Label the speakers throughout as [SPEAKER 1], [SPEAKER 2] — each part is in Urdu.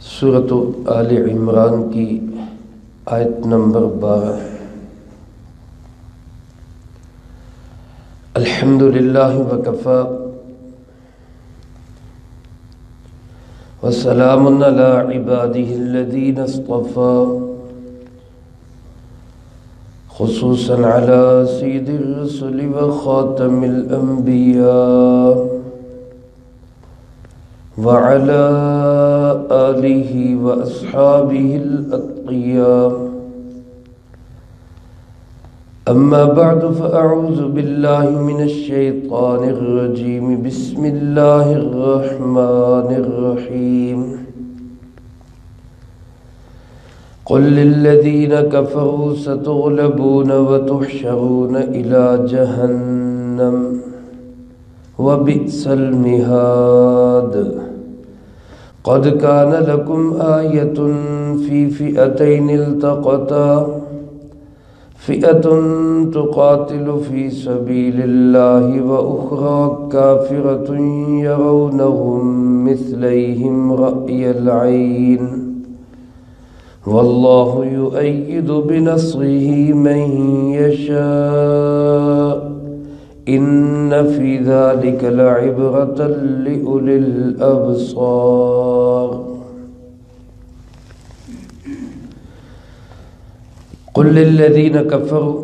[SPEAKER 1] سورۃ آل عمران کی آیت نمبر 12۔ الحمد للہ وکفی وسلام علی عبادہ الذین اصطفی، خصوصا علی سید الرسل وخاتم الانبیاء وعلى آلہ واصحابہ الاتقیاء، اما بعد فاعوذ باللہ من الشیطان الرجیم، بسم اللہ الرحمن الرحیم۔ قل للذین کفروا ستغلبون وتحشرون الی جہنم وبئس المہاد۔ قد كان لكم آية في فئتين التقتا، فئة تقاتل في سبيل الله وأخرى كافرة يرونهم مثليهم رأي العين، والله يؤيد بنصره من يشاء، إن في ذلك لعبرة لأولي الأبصار۔ قل للذین کفروا،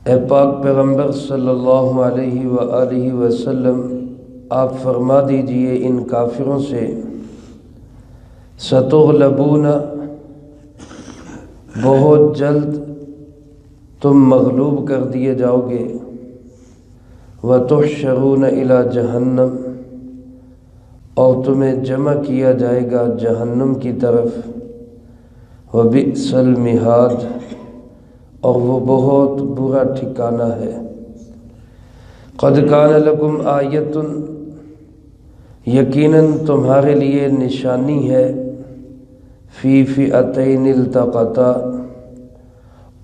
[SPEAKER 1] اے پاک پیغمبر صلی اللہ علیہ وآلہ وسلم، آپ فرما دیجئے ان کافروں سے، ستغلبون، بہت جلد تم مغلوب کر دیے جاؤ گے، وَتُحْشَرُونَ إِلَى جَهَنَّمَ، اور تمہیں جمع کیا جائے گا جہنم کی طرف، وَبِئْسَ الْمِہَادُ، اور وہ بہت برا ٹھکانہ ہے۔ قَدْ كَانَ لَكُمْ آیَةٌ، یقیناً تمہارے لیے نشانی ہے، فِي فِئَتَيْنِ الْتَقَتَا،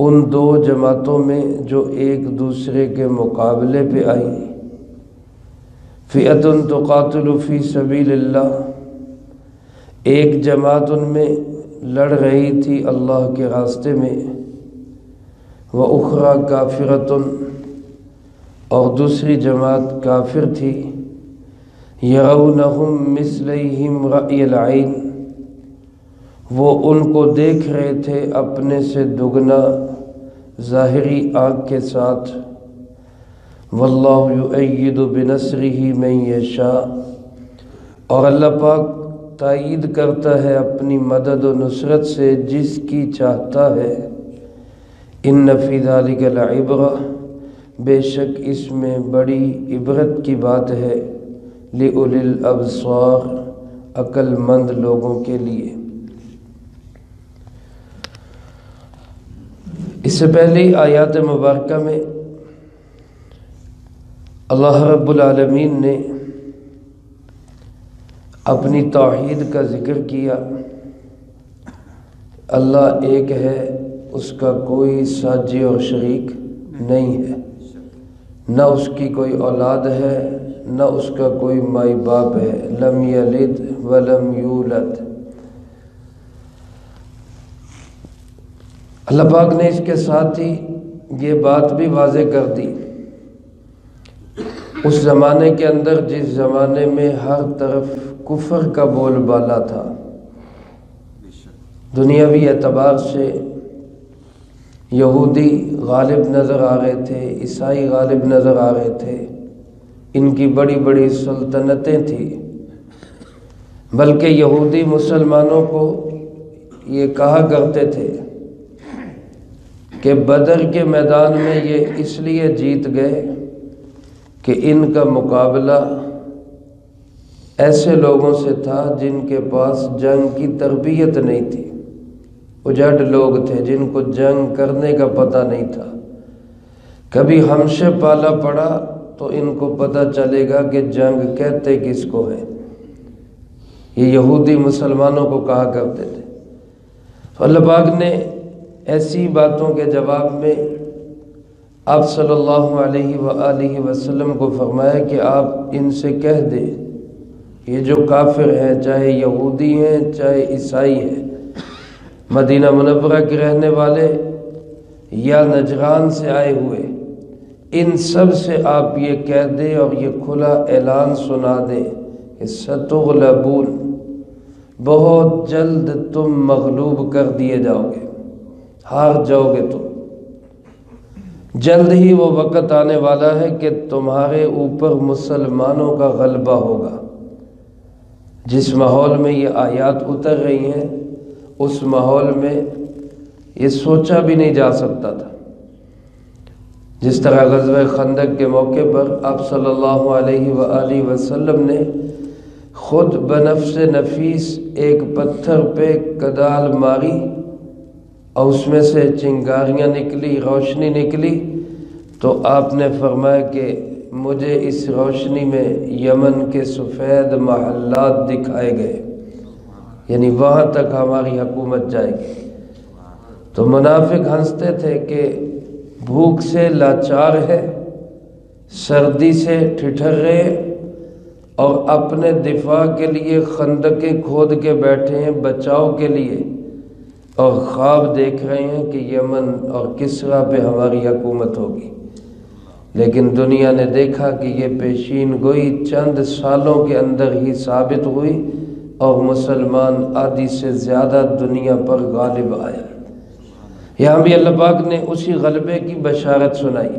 [SPEAKER 1] ان دو جماعتوں میں جو ایک دوسرے کے مقابلے پہ آئیں، فئۃ تقاتل فی سبیل اللہ، ایک جماعت ان میں لڑ رہی تھی اللہ کے راستے میں، وَأُخْرَى کافرۃ، اور دوسری جماعت کافر تھی، یرونہم مثلیہم رأی العین، وہ ان کو دیکھ رہے تھے اپنے سے دگنا ظاہری آنکھ کے ساتھ، واللہ یؤید بنصرہ من یشاء، اور اللہ پاک تائید کرتا ہے اپنی مدد و نصرت سے جس کی چاہتا ہے، ان فی ذلک لعبرہ، بے شک اس میں بڑی عبرت کی بات ہے، لأولی الابصار، عقل مند لوگوں کے لیے۔ اس سے پہلے آیات مبارکہ میں اللہ رب العالمین نے اپنی توحید کا ذکر کیا، اللہ ایک ہے، اس کا کوئی ساجی اور شریک نہیں ہے، نہ اس کی کوئی اولاد ہے، نہ اس کا کوئی مائی باپ ہے، لم یلد ولم یولد۔ اللہ پاک نے اس کے ساتھ ہی یہ بات بھی واضح کر دی، اس زمانے کے اندر جس زمانے میں ہر طرف کفر کا بول بالا تھا، دنیاوی اعتبار سے یہودی غالب نظر آ رہے تھے، عیسائی غالب نظر آ رہے تھے، ان کی بڑی بڑی سلطنتیں تھیں، بلکہ یہودی مسلمانوں کو یہ کہا کرتے تھے کہ بدر کے میدان میں یہ اس لیے جیت گئے کہ ان کا مقابلہ ایسے لوگوں سے تھا جن کے پاس جنگ کی تربیت نہیں تھی، اجڑ لوگ تھے جن کو جنگ کرنے کا پتہ نہیں تھا، کبھی ہم سے پالا پڑا تو ان کو پتہ چلے گا کہ جنگ کہتے کس کو ہے، یہ یہودی مسلمانوں کو کہا کرتے تھے۔ تو اللہ پاک نے ایسی باتوں کے جواب میں آپ صلی اللہ علیہ وآلہ وسلم کو فرمایا کہ آپ ان سے کہہ دیں یہ جو کافر ہیں، چاہے یہودی ہیں چاہے عیسائی ہیں، مدینہ منورہ کے رہنے والے یا نجران سے آئے ہوئے، ان سب سے آپ یہ کہہ دیں اور یہ کھلا اعلان سنا دیں کہ ستغلبون، بہت جلد تم مغلوب کر دیے جاؤ گے، ہار جاؤ گے تم۔ جلد ہی وہ وقت آنے والا ہے کہ تمہارے اوپر مسلمانوں کا غلبہ ہوگا۔ جس ماحول میں یہ آیات اتر رہی ہیں اس ماحول میں یہ سوچا بھی نہیں جا سکتا تھا۔ جس طرح غزوہ خندق کے موقع پر آپ صلی اللہ علیہ وآلہ وسلم نے خود بنفس نفیس ایک پتھر پہ کدال ماری اور اس میں سے چنگاریاں نکلی، روشنی نکلی، تو آپ نے فرمایا کہ مجھے اس روشنی میں یمن کے سفید محلات دکھائے گئے، یعنی وہاں تک ہماری حکومت جائے گی۔ تو منافق ہنستے تھے کہ بھوک سے لاچار ہے، سردی سے ٹھٹھر رہے اور اپنے دفاع کے لیے خندقیں کھود کے بیٹھے ہیں بچاؤ کے لیے، اور خواب دیکھ رہے ہیں کہ یمن اور کسرا پہ ہماری حکومت ہوگی۔ لیکن دنیا نے دیکھا کہ یہ پیشین گوئی چند سالوں کے اندر ہی ثابت ہوئی اور مسلمان آدھی سے زیادہ دنیا پر غالب آیا۔ یہاں بھی اللہ پاک نے اسی غلبے کی بشارت سنائی،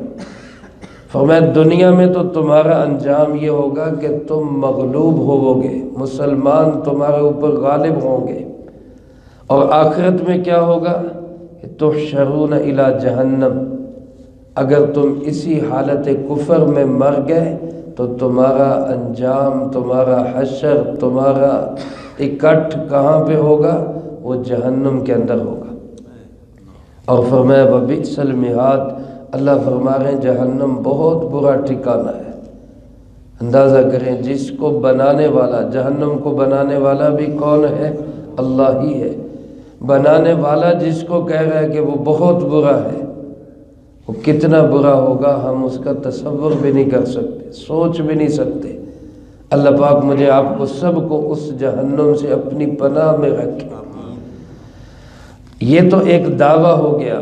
[SPEAKER 1] فرمایا دنیا میں تو تمہارا انجام یہ ہوگا کہ تم مغلوب ہوو گے، مسلمان تمہارے اوپر غالب ہوں گے، اور آخرت میں کیا ہوگا؟ تحشرون الی جہنم، اگر تم اسی حالت کفر میں مر گئے تو تمہارا انجام، تمہارا حشر، تمہارا اکٹھ کہاں پہ ہوگا؟ وہ جہنم کے اندر ہوگا۔ اور فرمایا وبئس المہاد، اللہ فرما رہے ہیں جہنم بہت برا ٹھکانہ ہے۔ اندازہ کریں جس کو بنانے والا، جہنم کو بنانے والا بھی کون ہے؟ اللہ ہی ہے۔ بنانے والا جس کو کہہ رہا ہے کہ وہ بہت برا ہے، وہ کتنا برا ہوگا ہم اس کا تصور بھی نہیں کر سکتے، سوچ بھی نہیں سکتے۔ اللہ پاک مجھے آپ کو سب کو اس جہنم سے اپنی پناہ میں رکھے۔ یہ تو ایک دعویٰ ہو گیا،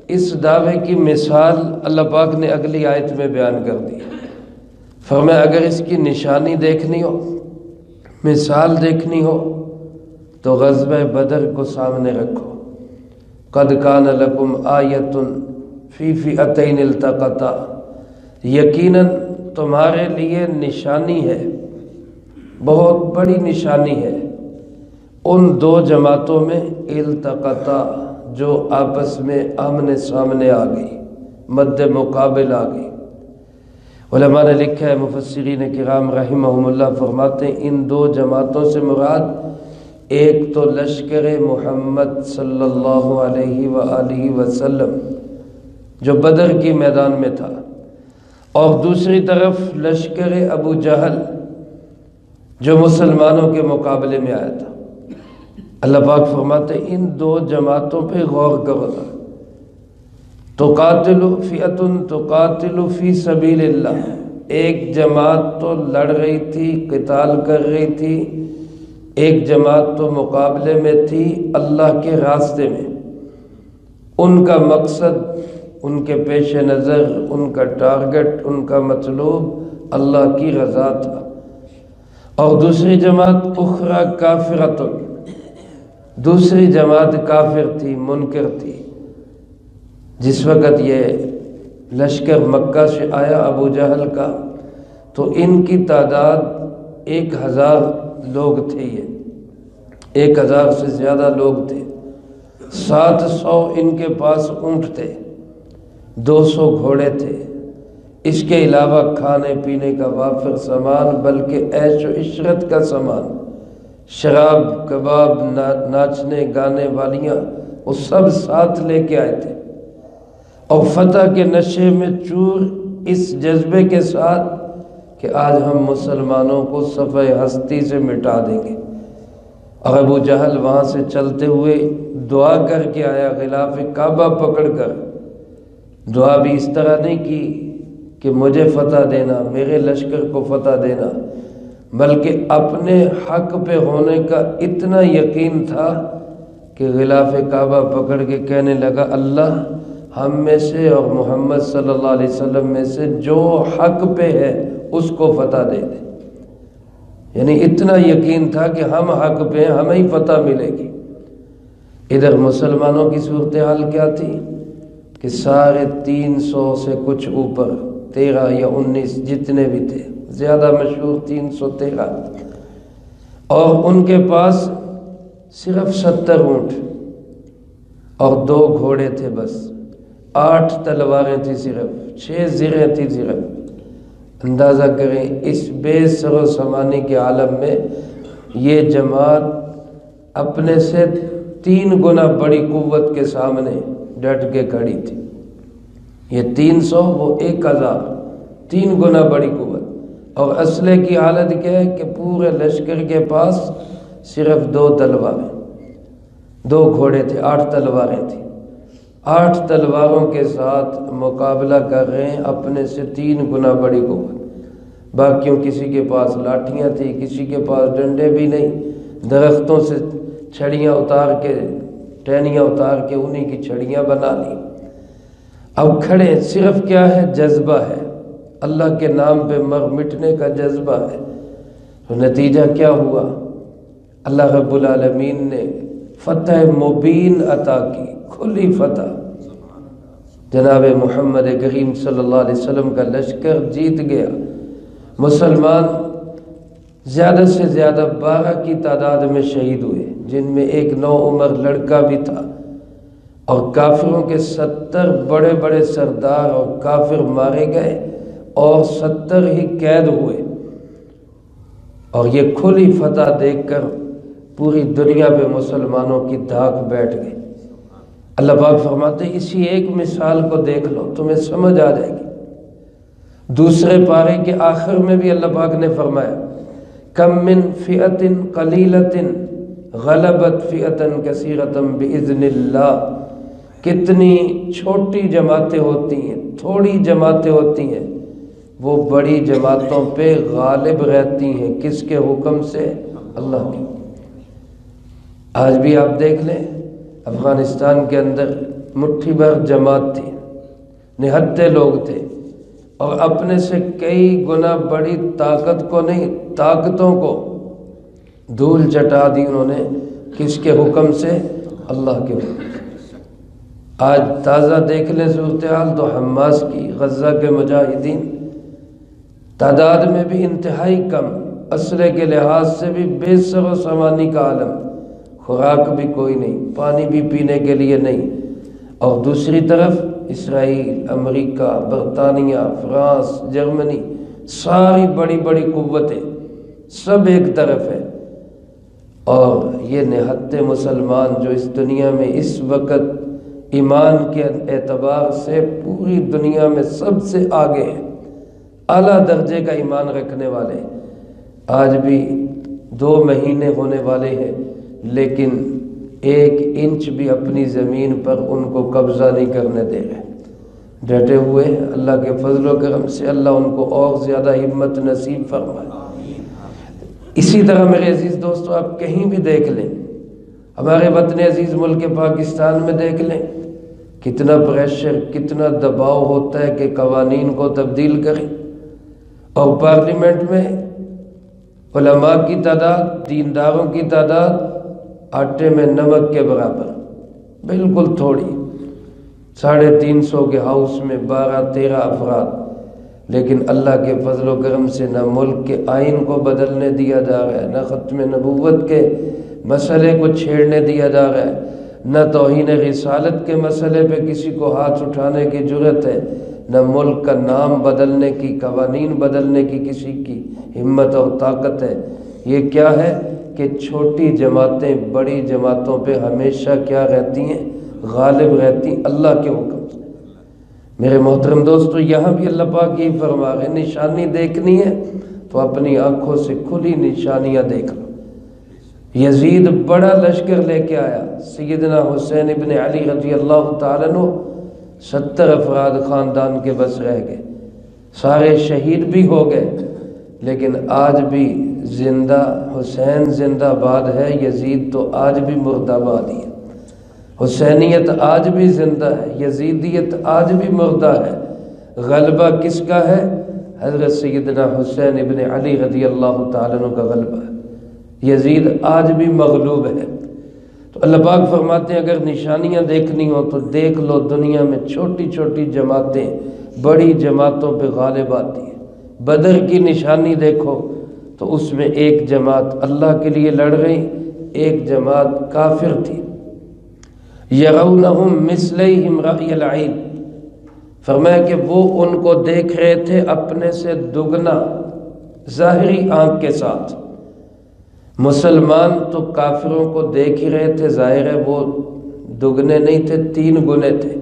[SPEAKER 1] اس دعوے کی مثال اللہ پاک نے اگلی آیت میں بیان کر دی۔ فرمایا اگر اس کی نشانی دیکھنی ہو، مثال دیکھنی ہو تو غزوہ بدر کو سامنے رکھو۔ قد کان لکم آیۃ فی فئتین التقطا، یقیناً تمہارے لیے نشانی ہے، بہت بڑی نشانی ہے ان دو جماعتوں میں، التقطا، جو آپس میں آمنے سامنے آ گئی، مد مقابل آ گئی۔ علماء نے لکھا ہے، مفسرین کرام رحمہم اللہ فرماتے ہیں ان دو جماعتوں سے مراد ایک تو لشکر محمد صلی اللہ علیہ وآلہ وسلم جو بدر کی میدان میں تھا، اور دوسری طرف لشکر ابو جہل جو مسلمانوں کے مقابلے میں آیا تھا۔ اللہ پاک فرماتے ہیں ان دو جماعتوں پہ غور کرو۔ تقاتل فئۃ تقاتل فی سبیل اللہ، ایک جماعت تو لڑ رہی تھی، قتال کر رہی تھی، ایک جماعت تو مقابلے میں تھی اللہ کے راستے میں۔ ان کا مقصد، ان کے پیش نظر، ان کا ٹارگٹ، ان کا مطلوب اللہ کی رضا تھا۔ اور دوسری جماعت اخری کافرۃ، دوسری جماعت کافر تھی، منکر تھی۔ جس وقت یہ لشکر مکہ سے آیا ابو جہل کا، تو ان کی تعداد 1000 لوگ تھے، یہ 1000 سے زیادہ لوگ تھے۔ 700 ان کے پاس اونٹ تھے، 200 گھوڑے تھے، اس کے علاوہ کھانے پینے کا وافر سامان، بلکہ عیش و عشرت کا سامان، شراب، کباب، ناچنے گانے والیاں، وہ سب ساتھ لے کے آئے تھے، اور فتح کے نشے میں چور، اس جذبے کے ساتھ کہ آج ہم مسلمانوں کو صفحہ ہستی سے مٹا دیں گے۔ اور ابو جہل وہاں سے چلتے ہوئے دعا کر کے آیا، غلاف کعبہ پکڑ کر۔ دعا بھی اس طرح نہیں کی کہ مجھے فتح دینا، میرے لشکر کو فتح دینا، بلکہ اپنے حق پہ ہونے کا اتنا یقین تھا کہ غلاف کعبہ پکڑ کے کہنے لگا اللہ ہم میں سے اور محمد صلی اللہ علیہ وسلم میں سے جو حق پہ ہے اس کو فتح دے دے. یعنی اتنا یقین تھا کہ ہم حق پہ ہیں، ہمیں ہی فتح ملے گی. ادھر مسلمانوں کی صورتحال کیا تھی کہ 350 سے کچھ اوپر 13 یا 19 جتنے بھی تھے، زیادہ مشہور 313، اور ان کے پاس صرف 70 اونٹ اور 2 گھوڑے تھے، بس 8 تلواریں تھیں، صرف 6 زرہیں تھیں صرف. اندازہ کریں اس بے سر و سامانی کے عالم میں یہ جماعت اپنے سے 3 گنا بڑی قوت کے سامنے ڈٹ کے کھڑی تھی. یہ 300 وہ 1000، 3 گنا بڑی قوت. اور اسلحے کی حالت کیا ہے کہ پورے لشکر کے پاس صرف 2 تلواریں، 2 گھوڑے تھے، 8 تلواریں تھیں. 8 تلواروں کے ساتھ مقابلہ کر رہے ہیں اپنے سے 3 گنا بڑی قوت. باقیوں کسی کے پاس لاٹھیاں تھیں، کسی کے پاس ڈنڈے بھی نہیں، درختوں سے چھڑیاں اتار کے، ٹہنیاں اتار کے انہی کی چھڑیاں بنا لی. اب کھڑے، صرف کیا ہے؟ جذبہ ہے، اللہ کے نام پہ مر مٹنے کا جذبہ ہے. تو نتیجہ کیا ہوا؟ اللہ رب العالمین نے فتح مبین عطا کی، کھلی فتح. جناب محمد کریم صلی اللہ علیہ وسلم کا لشکر جیت گیا. مسلمان زیادہ سے زیادہ 12 کی تعداد میں شہید ہوئے، جن میں ایک 9 عمر لڑکا بھی تھا. اور کافروں کے 70 بڑے بڑے سردار اور کافر مارے گئے اور 70 ہی قید ہوئے. اور یہ کھلی فتح دیکھ کر پوری دنیا پہ مسلمانوں کی دھاک بیٹھ گئی. اللہ پاک فرماتے ہیں اسی ایک مثال کو دیکھ لو تمہیں سمجھ آ جائے گی. دوسرے پارے کے آخر میں بھی اللہ پاک نے فرمایا کم من فئۃ قلیلۃ غلبت فئۃ کثیرۃ باذن اللہ. کتنی چھوٹی جماعتیں ہوتی ہیں، تھوڑی جماعتیں ہوتی ہیں، وہ بڑی جماعتوں پہ غالب رہتی ہیں. کس کے حکم سے؟ اللہ کے. آج بھی آپ دیکھ لیں افغانستان کے اندر مٹھی بھر جماعت تھی، نہتے لوگ تھے، اور اپنے سے کئی گنا بڑی طاقت کو نہیں، طاقتوں کو دھول چٹا دی انہوں نے. کس کے حکم سے؟ اللہ کے حکم سے. آج تازہ دیکھ لیں صورتحال تو حماس کی، غزہ کے مجاہدین تعداد میں بھی انتہائی کم، اسلحے کے لحاظ سے بھی بے سر و سامانی کا عالم، خوراک بھی کوئی نہیں، پانی بھی پینے کے لیے نہیں. اور دوسری طرف اسرائیل، امریکہ، برطانیہ، فرانس، جرمنی، ساری بڑی بڑی قوتیں سب ایک طرف ہے. اور یہ نہتے مسلمان جو اس دنیا میں اس وقت ایمان کے اعتبار سے پوری دنیا میں سب سے آگے ہیں، اعلیٰ درجے کا ایمان رکھنے والے، آج بھی 2 مہینے ہونے والے ہیں لیکن 1 انچ بھی اپنی زمین پر ان کو قبضہ نہیں کرنے دے رہے. ڈٹے ہوئے ہیں. اللہ کے فضل و کرم سے اللہ ان کو اور زیادہ ہمت نصیب فرمائے. اسی طرح میرے عزیز دوستو آپ کہیں بھی دیکھ لیں، ہمارے وطن عزیز ملک پاکستان میں دیکھ لیں، کتنا پریشر، کتنا دباؤ ہوتا ہے کہ قوانین کو تبدیل کریں. اور پارلیمنٹ میں علماء کی تعداد، دینداروں کی تعداد آٹے میں نمک کے برابر، بالکل تھوڑی. 350 کے ہاؤس میں 12-13 افراد. لیکن اللہ کے فضل و کرم سے نہ ملک کے آئین کو بدلنے دیا جا رہا ہے، نہ ختم نبوت کے مسئلے کو چھیڑنے دیا جا رہا ہے، نہ توہین رسالت کے مسئلے پہ کسی کو ہاتھ اٹھانے کی جرت ہے، نہ ملک کا نام بدلنے کی، قوانین بدلنے کی کسی کی ہمت اور طاقت ہے. یہ کیا ہے کہ چھوٹی جماعتیں بڑی جماعتوں پہ ہمیشہ کیا رہتی ہیں؟ غالب رہتی ہیں اللہ کے حکم سے. میرے محترم دوستو یہاں بھی اللہ پاک یہ فرما رہے نشانی دیکھنی ہے تو اپنی آنکھوں سے کھلی نشانیاں دیکھ لو. یزید بڑا لشکر لے کے آیا، سیدنا حسین ابن علی رضی اللہ تعالیٰ عنہ 70 افراد خاندان کے بس رہ گئے، سارے شہید بھی ہو گئے. لیکن آج بھی زندہ، حسین زندہ باد ہے، یزید تو آج بھی مردہ باد ہی ہے۔ حسینیت آج بھی زندہ ہے، یزیدیت آج بھی مردہ ہے۔ غلبہ کس کا ہے؟ حضرت سیدنا حسین ابن علی رضی اللہ تعالیٰ عنہ کا غلبہ ہے۔ یزید آج بھی مغلوب ہے۔ تو اللہ پاک فرماتے ہیں اگر نشانیاں دیکھنی ہو تو دیکھ لو، دنیا میں چھوٹی چھوٹی جماعتیں بڑی جماعتوں پہ غالب آتی ہیں۔ بدر کی نشانی دیکھو تو اس میں ایک جماعت اللہ کے لیے لڑ رہی، ایک جماعت کافر تھی۔ یرونہم مثلیہم رأی العین، فرمایا کہ وہ ان کو دیکھ رہے تھے اپنے سے دگنا ظاہری آنکھ کے ساتھ۔ مسلمان تو کافروں کو دیکھ ہی رہے تھے، ظاہر ہے وہ دگنے نہیں تھے، 3 گنے تھے،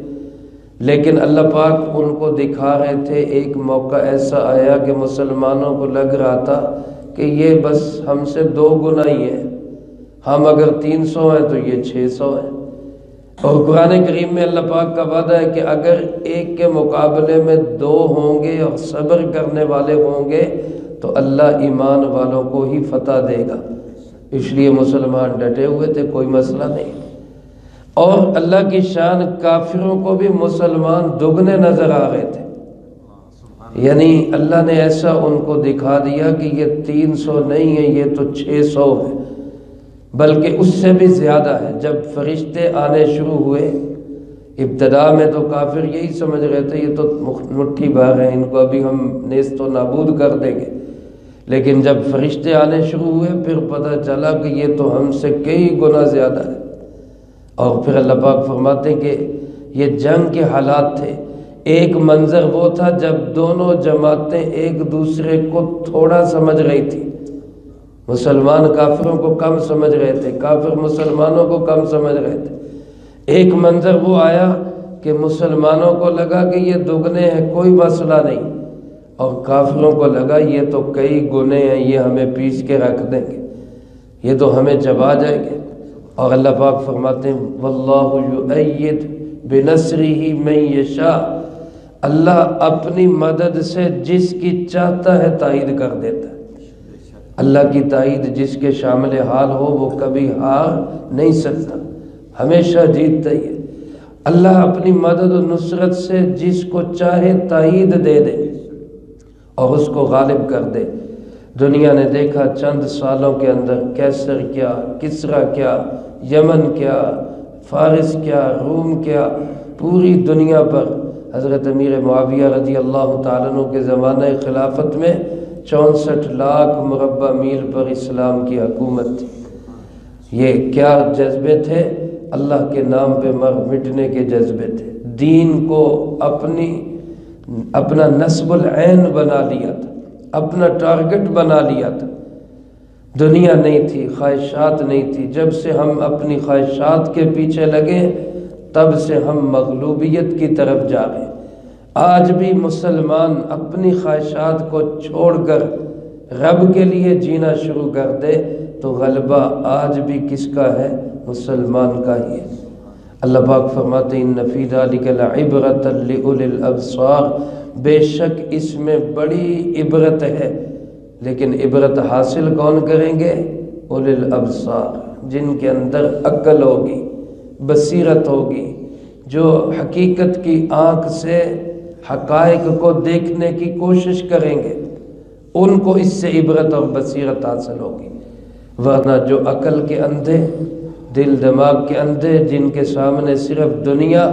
[SPEAKER 1] لیکن اللہ پاک ان کو دکھا رہے تھے۔ ایک موقع ایسا آیا کہ مسلمانوں کو لگ رہا تھا کہ یہ بس ہم سے 2 گنا ہی ہے، ہم اگر 300 ہیں تو یہ 600 ہیں۔ اور قرآن کریم میں اللہ پاک کا وعدہ ہے کہ اگر ایک کے مقابلے میں 2 ہوں گے اور صبر کرنے والے ہوں گے تو اللہ ایمان والوں کو ہی فتح دے گا۔ اس لیے مسلمان ڈٹے ہوئے تھے، کوئی مسئلہ نہیں۔ اور اللہ کی شان، کافروں کو بھی مسلمان دگنے نظر آ رہے تھے، یعنی اللہ نے ایسا ان کو دکھا دیا کہ یہ 300 نہیں ہے، یہ تو 600 ہے، بلکہ اس سے بھی زیادہ ہے۔ جب فرشتے آنے شروع ہوئے، ابتدا میں تو کافر یہی سمجھ رہے تھے یہ تو مٹھی بھر ہیں، ان کو ابھی ہم نیست و نابود کر دیں گے، لیکن جب فرشتے آنے شروع ہوئے پھر پتہ چلا کہ یہ تو ہم سے کئی گنا زیادہ ہے۔ اور پھر اللہ پاک فرماتے ہیں کہ یہ جنگ کے حالات تھے۔ ایک منظر وہ تھا جب دونوں جماعتیں ایک دوسرے کو تھوڑا سمجھ رہی تھی، مسلمان کافروں کو کم سمجھ رہے تھے، کافر مسلمانوں کو کم سمجھ رہے تھے۔ ایک منظر وہ آیا کہ مسلمانوں کو لگا کہ یہ دگنے ہیں، کوئی مسئلہ نہیں، اور کافروں کو لگا یہ تو کئی گنے ہیں، یہ ہمیں پیس کے رکھ دیں گے، یہ تو ہمیں چبا جائیں گے۔ اور اللہ پاک فرماتے ہیں واللہ یؤید بنصرہ من یشاء، اللہ اپنی مدد سے جس کی چاہتا ہے تائید کر دیتا ہے۔ اللہ کی تائید جس کے شامل حال ہو وہ کبھی ہار نہیں سکتا، ہمیشہ جیتتا ہی ہے۔ اللہ اپنی مدد و نصرت سے جس کو چاہے تائید دے دے اور اس کو غالب کر دے۔ دنیا نے دیکھا چند سالوں کے اندر کیسر کیا، کسرا کیا، یمن کیا، فارس کیا، روم کیا، پوری دنیا پر حضرت امیر معاویہ رضی اللہ تعالیٰ عنہ کے زمانہ خلافت میں 64 لاکھ مربع میل پر اسلام کی حکومت تھی۔ یہ کیا جذبے تھے؟ اللہ کے نام پہ مر مٹنے کے جذبے تھے۔ دین کو اپنا نصب العین بنا لیا تھا، اپنا ٹارگٹ بنا لیا تھا۔ دنیا نہیں تھی، خواہشات نہیں تھی۔ جب سے ہم اپنی خواہشات کے پیچھے لگے تب سے ہم مغلوبیت کی طرف جا رہے۔ آج بھی مسلمان اپنی خواہشات کو چھوڑ کر رب کے لیے جینا شروع کر دے تو غلبہ آج بھی کس کا ہے؟ مسلمان کا ہی ہے۔ اللہ پاک فرماتے ہیں ان فی ذلک لعبرۃ لأولی الابصار، بے شک اس میں بڑی عبرت ہے، لیکن عبرت حاصل کون کریں گے؟ اولی الابصار، جن کے اندر عقل ہوگی، بصیرت ہوگی، جو حقیقت کی آنکھ سے حقائق کو دیکھنے کی کوشش کریں گے، ان کو اس سے عبرت اور بصیرت حاصل ہوگی۔ ورنہ جو عقل کے اندھے، دل دماغ کے اندھے، جن کے سامنے صرف دنیا،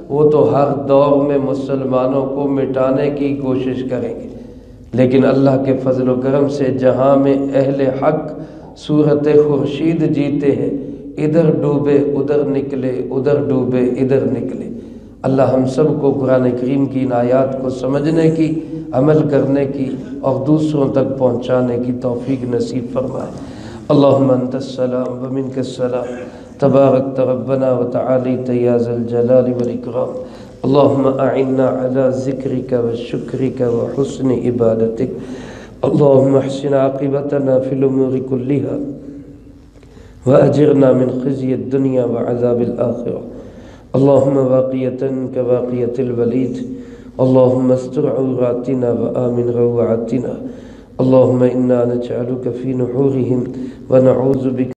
[SPEAKER 1] وہ تو ہر دور میں مسلمانوں کو مٹانے کی کوشش کریں گے۔ لیکن اللہ کے فضل و کرم سے جہاں میں اہل حق صورت خورشید جیتے ہیں، ادھر ڈوبے ادھر نکلے، ادھر ڈوبے ادھر نکلے۔ اللہ ہم سب کو قرآن کریم کی ان آیات کو سمجھنے کی، عمل کرنے کی اور دوسروں تک پہنچانے کی توفیق نصیب فرمائے۔ اللہم انت السلام ومنک السلام، تبارکت ربنا وتعالیت یا ذا الجلال والاکرام۔ اللہم اعنا علی ذکرک وشکرک وحسن عبادتک۔ اللہم احسن عاقبتنا فی الامور کلہا وأجرنا من خزي الدنيا وعذاب الآخرة۔ اللهم واقية كواقية الوليد، اللهم استر عوراتنا وآمن روعاتنا، اللهم إنا نجعلك في نحورهم ونعوذ بك